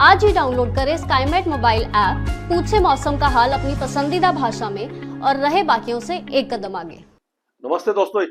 आज ही डाउनलोड करें Skymet mobile app, पूछे मौसम का हाल अपनी पसंदीदा भाषा में और रहे बाकियों से एक कदम आगे। नमस्ते दोस्तों,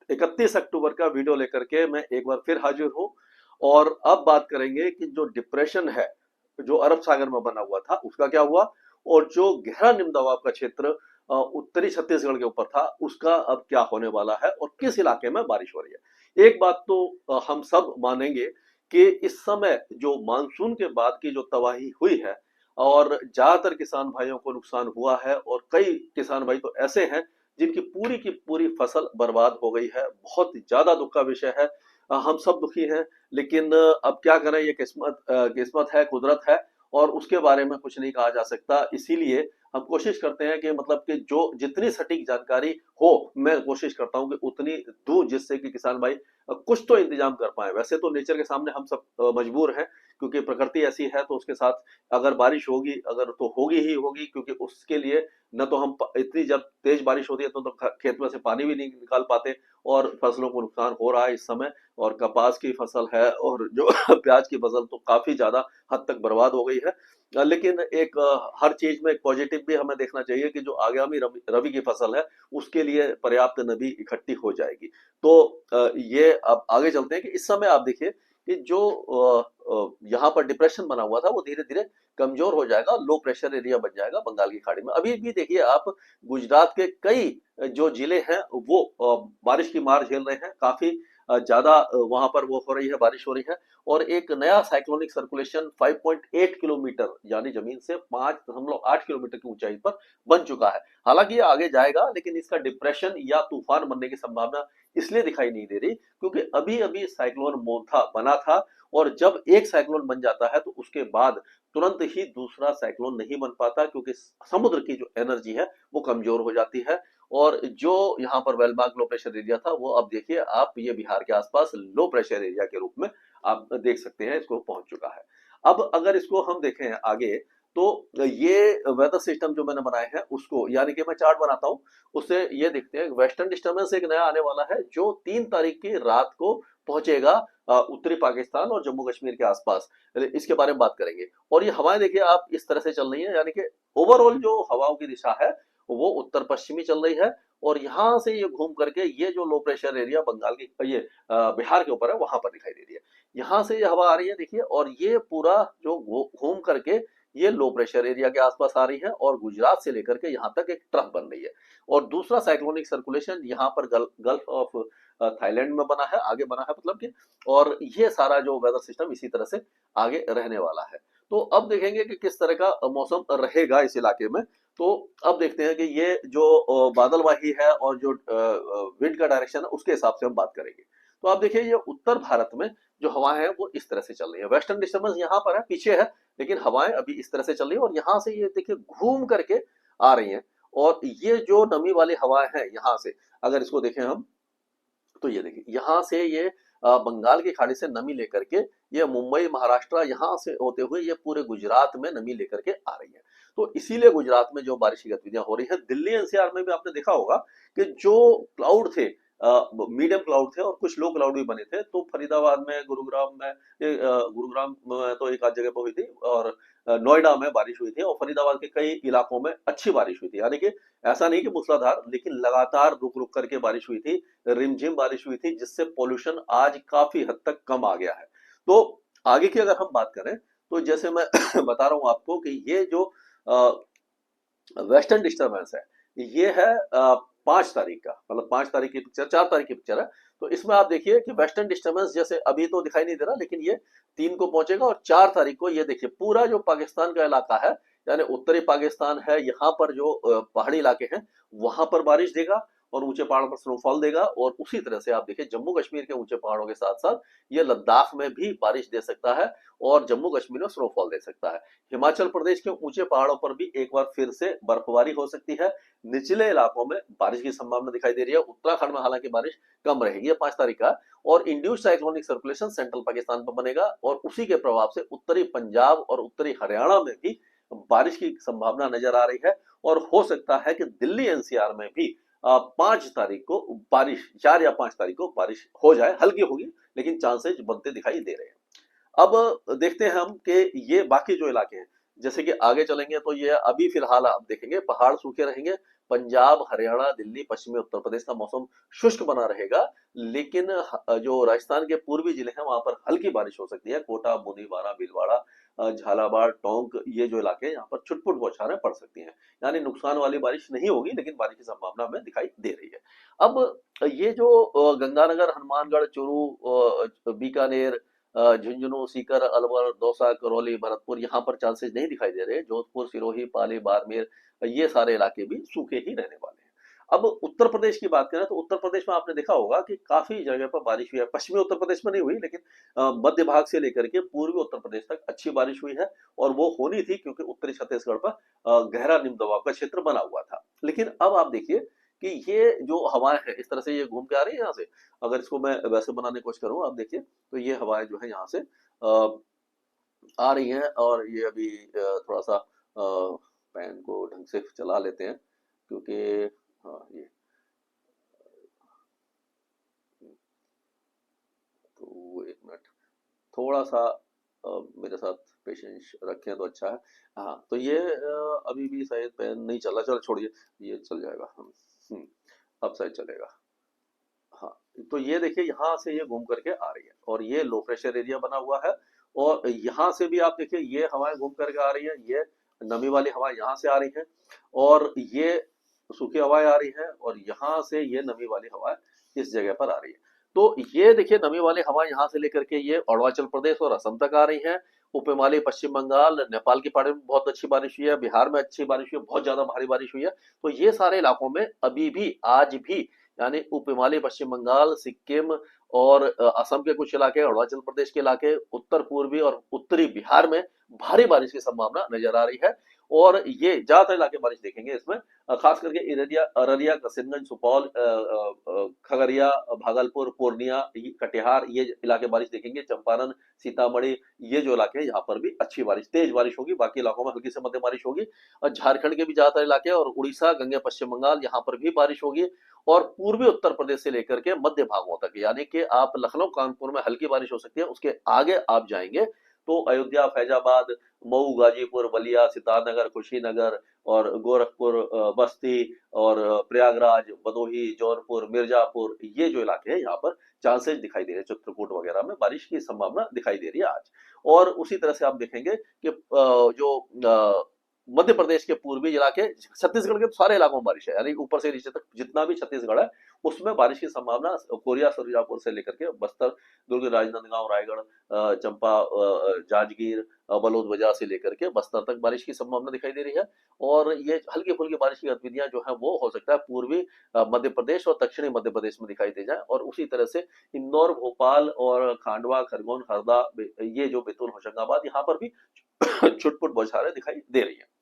31 अक्टूबर का वीडियो लेकर के मैं एक बार फिर हाजिर हूँ। और अब बात करेंगे कि जो डिप्रेशन है जो अरब सागर में बना हुआ था उसका क्या हुआ, और जो गहरा निम्न दबाव का क्षेत्र उत्तरी छत्तीसगढ़ के ऊपर था उसका अब क्या होने वाला है और किस इलाके में बारिश हो रही है। एक बात तो हम सब मानेंगे कि इस समय जो मानसून के बाद की जो तबाही हुई है और ज्यादातर किसान भाइयों को नुकसान हुआ है, और कई किसान भाई तो ऐसे हैं जिनकी पूरी की पूरी फसल बर्बाद हो गई है। बहुत ज्यादा दुख का विषय है। हम सब दुखी हैं, लेकिन अब क्या करें, ये किस्मत है, कुदरत है, और उसके बारे में कुछ नहीं कहा जा सकता। इसीलिए हम कोशिश करते हैं कि मतलब कि जो जितनी सटीक जानकारी हो मैं कोशिश करता हूं कि उतनी दूं, जिससे कि किसान भाई कुछ तो इंतजाम कर पाए। वैसे तो नेचर के सामने हम सब मजबूर हैं, क्योंकि प्रकृति ऐसी है, तो उसके साथ अगर बारिश होगी, अगर तो होगी ही होगी, क्योंकि उसके लिए न तो हम इतनी जब तेज बारिश होती है तो खेत में से पानी भी नहीं निकाल पाते, और फसलों को नुकसान हो रहा है इस समय। और कपास की फसल है और जो प्याज की फसल तो काफी ज्यादा हद तक बर्बाद हो गई है। लेकिन एक हर चीज में एक पॉजिटिव भी हमें देखना चाहिए कि जो आगामी रबी की फसल है उसके लिए पर्याप्त नमी इकट्ठी हो जाएगी। तो ये अब आगे चलते हैं कि इस समय आप देखिए कि जो यहाँ पर डिप्रेशन बना हुआ था वो धीरे धीरे कमजोर हो जाएगा, लो प्रेशर एरिया बन जाएगा बंगाल की खाड़ी में। अभी भी देखिए आप, गुजरात के कई जो जिले हैं वो बारिश की मार झेल रहे हैं। काफी ज्यादा वहां पर वो हो रही है, बारिश हो रही है। और एक नया साइक्लोनिक सर्कुलेशन 5.8 किलोमीटर यानी जमीन से 5.8 किलोमीटर की ऊंचाई पर बन चुका है। हालांकि ये आगे जाएगा, लेकिन इसका डिप्रेशन या तूफान बनने की संभावना इसलिए दिखाई नहीं दे रही क्योंकि अभी अभी साइक्लोन मोंथा बना था, और जब एक साइक्लोन बन जाता है तो उसके बाद तुरंत ही दूसरा साइक्लोन नहीं बन पाता, क्योंकि समुद्र की जो एनर्जी है वो कमजोर हो जाती है। और जो यहाँ पर वेलमार्क लो प्रेशर एरिया था वो अब देखिए आप, ये बिहार के आसपास लो प्रेशर एरिया के रूप में आप देख सकते हैं, इसको पहुंच चुका है। अब अगर इसको हम देखें आगे, तो ये वेदर सिस्टम जो मैंने बनाए हैं उसको, यानी कि मैं चार्ट बनाता हूं, उससे ये देखते हैं वेस्टर्न डिस्टर्बेंस एक नया आने वाला है जो 3 तारीख की रात को पहुंचेगा उत्तरी पाकिस्तान और जम्मू कश्मीर के आसपास। इसके बारे में बात करेंगे। और ये हवाएं देखिए आप इस तरह से चल रही है, यानी कि ओवरऑल जो हवाओं की दिशा है वो उत्तर पश्चिमी चल रही है। और यहां से ये घूम करके ये जो लो प्रेशर एरिया बंगाल की ये बिहार के ऊपर है वहां पर दिखाई दे रही है। यहाँ से ये हवा आ रही है देखिए, और ये पूरा जो घूम करके ये लो प्रेशर एरिया के आसपास आ रही है और गुजरात से लेकर के यहाँ तक एक ट्रफ बन रही है। और दूसरा साइक्लोनिक सर्कुलेशन यहाँ पर गल्फ ऑफ थाईलैंड में बना है, आगे बना है मतलब कि। और ये सारा जो वेदर सिस्टम इसी तरह से आगे रहने वाला है। तो अब देखेंगे कि किस तरह का मौसम रहेगा इस इलाके में। तो अब देखते हैं कि ये जो बादलवाही है और जो विंड का डायरेक्शन है उसके हिसाब से हम बात करेंगे। तो आप देखिए ये उत्तर भारत में जो हवाएं हैं वो इस तरह से चल रही है। वेस्टर्न डिस्टर्बेंस यहाँ पर है, पीछे है, लेकिन हवाएं अभी इस तरह से चल रही है और यहाँ से ये देखिए घूम करके आ रही हैं। और ये जो नमी वाली हवाएं हैं यहाँ से, अगर इसको देखें हम, तो ये देखिए यहाँ से ये बंगाल की खाड़ी से नमी लेकर के ये मुंबई महाराष्ट्र यहाँ से होते हुए ये पूरे गुजरात में नमी लेकर के आ रही है। तो इसीलिए गुजरात में जो बारिश की गतिविधियां हो रही है, दिल्ली एनसीआर में भी आपने देखा होगा कि जो क्लाउड थे, मीडियम क्लाउड थे और कुछ लो क्लाउड भी बने थे। तो फरीदाबाद में, गुरुग्राम में, गुरुग्राम में तो एक आध जगह पर हुई थी, और नोएडा में बारिश हुई थी, और फरीदाबाद के कई इलाकों में अच्छी बारिश हुई थी। यानी कि ऐसा नहीं कि मूसलाधार, लेकिन लगातार रुक रुक करके बारिश हुई थी, रिमझिम बारिश हुई थी, जिससे पोल्यूशन आज काफी हद तक कम आ गया है। तो आगे की अगर हम बात करें, तो जैसे मैं बता रहा हूं आपको कि ये जो वेस्टर्न डिस्टर्बेंस है ये है 5 तारीख का, मतलब 5 तारीख की पिक्चर, 4 तारीख की पिक्चर है। तो इसमें आप देखिए कि वेस्टर्न डिस्टर्बेंस जैसे अभी तो दिखाई नहीं दे रहा, लेकिन ये 3 को पहुंचेगा और 4 तारीख को ये देखिए पूरा जो पाकिस्तान का इलाका है, यानी उत्तरी पाकिस्तान है, यहाँ पर जो पहाड़ी इलाके हैं वहां पर बारिश देगा और ऊंचे पहाड़ों पर स्नोफॉल देगा। और उसी तरह से आप देखिए जम्मू कश्मीर के ऊंचे पहाड़ों के साथ साथ ये लद्दाख में भी बारिश दे सकता है और जम्मू कश्मीर में स्नोफॉल दे सकता है। हिमाचल प्रदेश के ऊंचे पहाड़ों पर भी एक बार फिर से बर्फबारी हो सकती है। निचले इलाकों में बारिश की संभावना दिखाई दे रही है। उत्तराखंड में हालांकि बारिश कम रहेगी, 5 तारीख का। और induced cyclonic circulation central Pakistan पर बनेगा और उसी के प्रभाव से उत्तरी पंजाब और उत्तरी हरियाणा में भी बारिश की संभावना नजर आ रही है। और हो सकता है कि दिल्ली एनसीआर में भी 5 तारीख को बारिश, 4 या 5 तारीख को बारिश हो जाए, हल्की होगी लेकिन चांसेस बनते दिखाई दे रहे हैं। अब देखते हैं हम कि ये बाकी जो इलाके हैं, जैसे कि आगे चलेंगे तो ये अभी फिलहाल आप देखेंगे पहाड़ सूखे रहेंगे, पंजाब, हरियाणा, दिल्ली, पश्चिमी उत्तर प्रदेश का मौसम शुष्क बना रहेगा, लेकिन जो राजस्थान के पूर्वी जिले हैं वहां पर हल्की बारिश हो सकती है। कोटा, मुनीवारा, भीलवाड़ा, झालावाड़, टोंक, ये जो इलाके हैं यहाँ पर छुटपुट बौछारें पड़ सकती हैं। यानी नुकसान वाली बारिश नहीं होगी, लेकिन बारिश की संभावना हमें दिखाई दे रही है। अब ये जो गंगानगर, हनुमानगढ़, चूरू, बीकानेर, झुंझुनू, सीकर, अलवर, दौसा, करौली, भरतपुर, यहाँ पर चांसेस नहीं दिखाई दे रहे। जोधपुर, सिरोही, पाली, बाड़मेर, ये सारे इलाके भी सूखे ही रहने वाले हैं। अब उत्तर प्रदेश की बात करें तो उत्तर प्रदेश में आपने देखा होगा कि काफी जगह पर बारिश हुई है। पश्चिमी उत्तर प्रदेश में नहीं हुई, लेकिन मध्य भाग से लेकर के पूर्वी उत्तर प्रदेश तक अच्छी बारिश हुई है, और वो होनी थी क्योंकि उत्तरी छत्तीसगढ़ पर गहरा निम्न दबाव का क्षेत्र बना हुआ था। लेकिन अब आप देखिए कि ये जो हवाएं हैं इस तरह से ये घूम के आ रही है यहाँ से। अगर इसको मैं वैसे बनाने की कोशिश करूँ, आप देखिए तो ये हवाएं जो है यहाँ से आ रही हैं, और ये अभी थोड़ा सा पैन को ढंग से चला लेते हैं, क्योंकि हाँ ये तो एक मिनट थोड़ा सा मेरे साथ पेशेंस रखें तो अच्छा है। हाँ तो ये अभी भी शायद पैन नहीं चल रहा, चलो छोड़िए, ये चल जाएगा। अब शायद चलेगा। हाँ, तो ये देखिए यहाँ से ये घूम करके आ रही है, और ये लो प्रेशर एरिया बना हुआ है, और यहाँ से भी आप देखिए ये हवाएं घूम करके आ रही है, ये नमी वाली हवा यहाँ से आ रही है, और ये सूखी हवाएं आ रही है, और यहाँ से ये नमी वाली हवाएं इस जगह पर आ रही है। तो ये देखिए नमी वाली हवा यहाँ से लेकर के ये अरुणाचल प्रदेश और असम तक आ रही है। उपहिमालय पश्चिम बंगाल, नेपाल की पहाड़ी में बहुत अच्छी बारिश हुई है, बिहार में अच्छी बारिश हुई है, बहुत ज्यादा भारी बारिश हुई है। तो ये सारे इलाकों में अभी भी आज भी, यानी उप हिमालय पश्चिम बंगाल, सिक्किम और असम के कुछ इलाके, अरुणाचल प्रदेश के इलाके, उत्तर पूर्वी और उत्तरी बिहार में भारी बारिश की संभावना नजर आ रही है। और ये ज्यादातर इलाके बारिश देखेंगे इसमें, खास करके इररिया, अररिया, किशनगंज, सुपौल, खगड़िया, भागलपुर, पूर्णिया, कटिहार, ये इलाके बारिश देखेंगे। चंपारण, सीतामढ़ी, ये जो इलाके हैं यहाँ पर भी अच्छी बारिश, तेज बारिश होगी। बाकी इलाकों में हल्की से मध्यम बारिश होगी। और झारखंड के भी ज्यादातर इलाके और उड़ीसा, गंगे पश्चिम बंगाल, यहाँ पर भी बारिश होगी। और पूर्वी उत्तर प्रदेश से लेकर के मध्य भागों तक, यानी कि आप लखनऊ, कानपुर में हल्की बारिश हो सकती है, उसके आगे आप जाएंगे तो अयोध्या, फैजाबाद, मऊ, गाजीपुर, बलिया, सिद्धार्थनगर, कुशीनगर और गोरखपुर, बस्ती और प्रयागराज, भदोही, जौनपुर, मिर्जापुर, ये जो इलाके हैं यहाँ पर चांसेस दिखाई दे रहे हैं। चित्रकूट वगैरह में बारिश की संभावना दिखाई दे रही है आज। और उसी तरह से आप देखेंगे कि जो मध्य प्रदेश के पूर्वी इलाके, छत्तीसगढ़ के सारे इलाकों में बारिश है, यानी ऊपर से नीचे तक जितना भी छत्तीसगढ़ है उसमें बारिश की संभावना, कोरिया, सरजापुर से लेकर के बस्तर, दुर्ग, राजनांदगांव, रायगढ़, चंपा, जांजगीर, बलौद से लेकर के बस्तर तक बारिश की संभावना दिखाई दे रही है। और ये हल्की फुल्की बारिश की गतिविधियां जो है वो हो सकता है पूर्वी मध्य प्रदेश और दक्षिणी मध्य प्रदेश में दिखाई दे जाए। और उसी तरह से इंदौर, भोपाल और खांडवा, खरगोन, हरदा, ये जो बैतूल, होशंगाबाद, यहाँ पर भी छुटपुट बौछारें दिखाई दे रही है।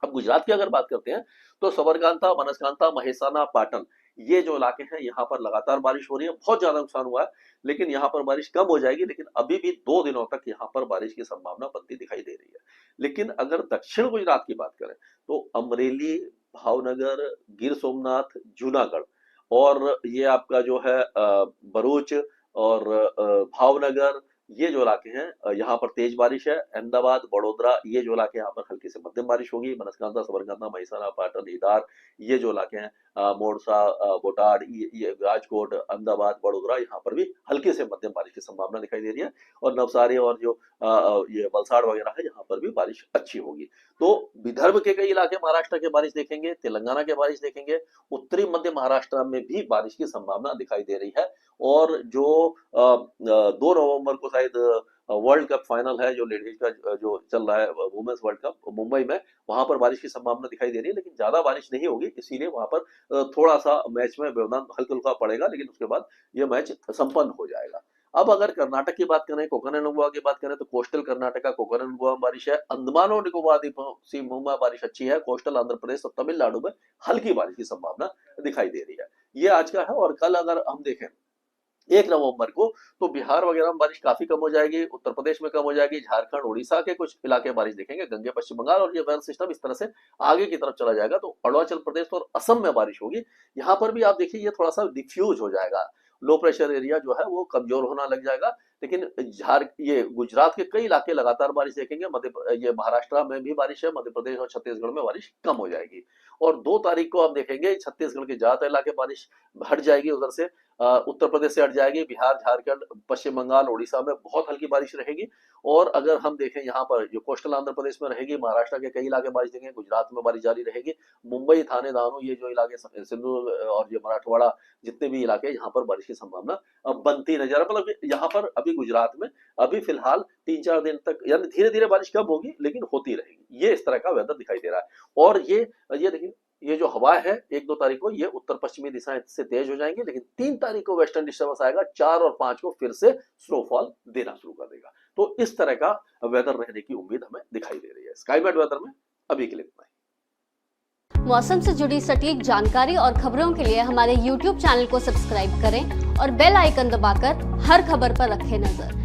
अब गुजरात की अगर बात करते हैं तो सबरकांठा, बनासकांठा, महेसाना, पाटन, ये जो इलाके हैं यहाँ पर लगातार बारिश हो रही है। बहुत ज्यादा नुकसान हुआ है, लेकिन यहाँ पर बारिश कम हो जाएगी, लेकिन अभी भी 2 दिनों तक यहाँ पर बारिश की संभावना बनती दिखाई दे रही है। लेकिन अगर दक्षिण गुजरात की बात करें तो अमरेली, भावनगर, गिर सोमनाथ, जूनागढ़, और ये आपका जो है भरूच और भावनगर, ये जो इलाके हैं यहाँ पर तेज बारिश है। अहमदाबाद, बड़ोदरा, ये जो इलाके यहाँ पर हल्की से मध्यम बारिश होगी। बनासकांठा, सबरकांठा, महिसाना, पाटन, हिसार, ये जो इलाके हैं मोड़सा, बोटाड, ये राजकोट, अहमदाबाद, बड़ोदरा, यहाँ पर भी हल्की से मध्यम बारिश की संभावना दिखाई दे रही है। और नवसारी और जो ये वलसाड़ वगैरह है यहाँ पर भी बारिश अच्छी होगी। तो विदर्भ के कई इलाके महाराष्ट्र के बारिश देखेंगे, तेलंगाना के बारिश देखेंगे, उत्तरी मध्य महाराष्ट्र में भी बारिश की संभावना दिखाई दे रही है। और जो 2 नवंबर को शायद वर्ल्ड कप फाइनल है जो लेडीज का जो चल रहा है, वुमेन्स वर्ल्ड कप, मुंबई में, वहां पर बारिश की संभावना दिखाई दे रही है, लेकिन ज्यादा बारिश नहीं होगी, इसीलिए वहां पर थोड़ा सा मैच में व्यवधान हल्का हल्का पड़ेगा, लेकिन उसके बाद यह मैच संपन्न हो जाएगा। अब अगर कर्नाटक की बात करें, कोकण एंड गोवा की बात करें, तो कोस्टल कर्नाटका, कोकण एंड गोवा में बारिश है। अंडमान और निकोबार द्वीपों समूह में बारिश अच्छी है। कोस्टल आंध्र प्रदेश और तमिलनाडु में हल्की बारिश की संभावना दिखाई दे रही है। ये आज का है। और कल अगर हम देखें 1 नवंबर को, तो बिहार वगैरह में बारिश काफी कम हो जाएगी, उत्तर प्रदेश में कम हो जाएगी, झारखंड, उड़ीसा के कुछ इलाके बारिश देखेंगे, गंगे पश्चिम बंगाल, और ये वेदर सिस्टम इस तरह से आगे की तरफ चला जाएगा तो अरुणाचल प्रदेश और असम में बारिश होगी। यहाँ पर भी आप देखिए ये थोड़ा सा डिफ्यूज हो जाएगा, लो प्रेशर एरिया जो है वो कमजोर होना लग जाएगा, लेकिन ये गुजरात के कई इलाके लगातार बारिश देखेंगे। ये महाराष्ट्र में भी बारिश है, मध्य प्रदेश और छत्तीसगढ़ में बारिश कम हो जाएगी। और 2 तारीख को आप देखेंगे छत्तीसगढ़ के ज्यादातर इलाके बारिश हट जाएगी, उधर से उत्तर प्रदेश से हट जाएगी। बिहार, झारखंड, पश्चिम बंगाल, उड़ीसा में बहुत हल्की बारिश रहेगी। और अगर हम देखें यहाँ पर जो कोस्टल आंध्र प्रदेश में रहेगी, महाराष्ट्र के कई इलाके बारिश देंगे, गुजरात में बारिश जारी रहेगी। मुंबई, थाने, दानो, ये जो इलाके सिंधु और ये मराठवाड़ा जितने भी इलाके, यहाँ पर बारिश की संभावना अब बनती नजर है। मतलब यहाँ पर अभी गुजरात में अभी फिलहाल 3-4 दिन तक यानी धीरे धीरे बारिश कम होगी, लेकिन होती रहेगी। ये इस तरह का वेदर दिखाई दे रहा है। और ये देखिए, ये जो हवा है 1-2 तारीख को ये उत्तर पश्चिमी दिशाएं से तेज हो जाएंगी, लेकिन 3 तारीख को वेस्टर्न डिस्टर्बेंस आएगा, 4 और 5 को फिर से स्नोफॉल देना शुरू कर देगा। तो इस तरह का वेदर रहने की उम्मीद हमें दिखाई दे रही है। स्काईमेट वेदर में अभी के लिए इतना ही। मौसम से जुड़ी सटीक जानकारी और खबरों के लिए हमारे YouTube चैनल को सब्सक्राइब करें और बेल आइकन दबाकर हर खबर पर रखें नजर।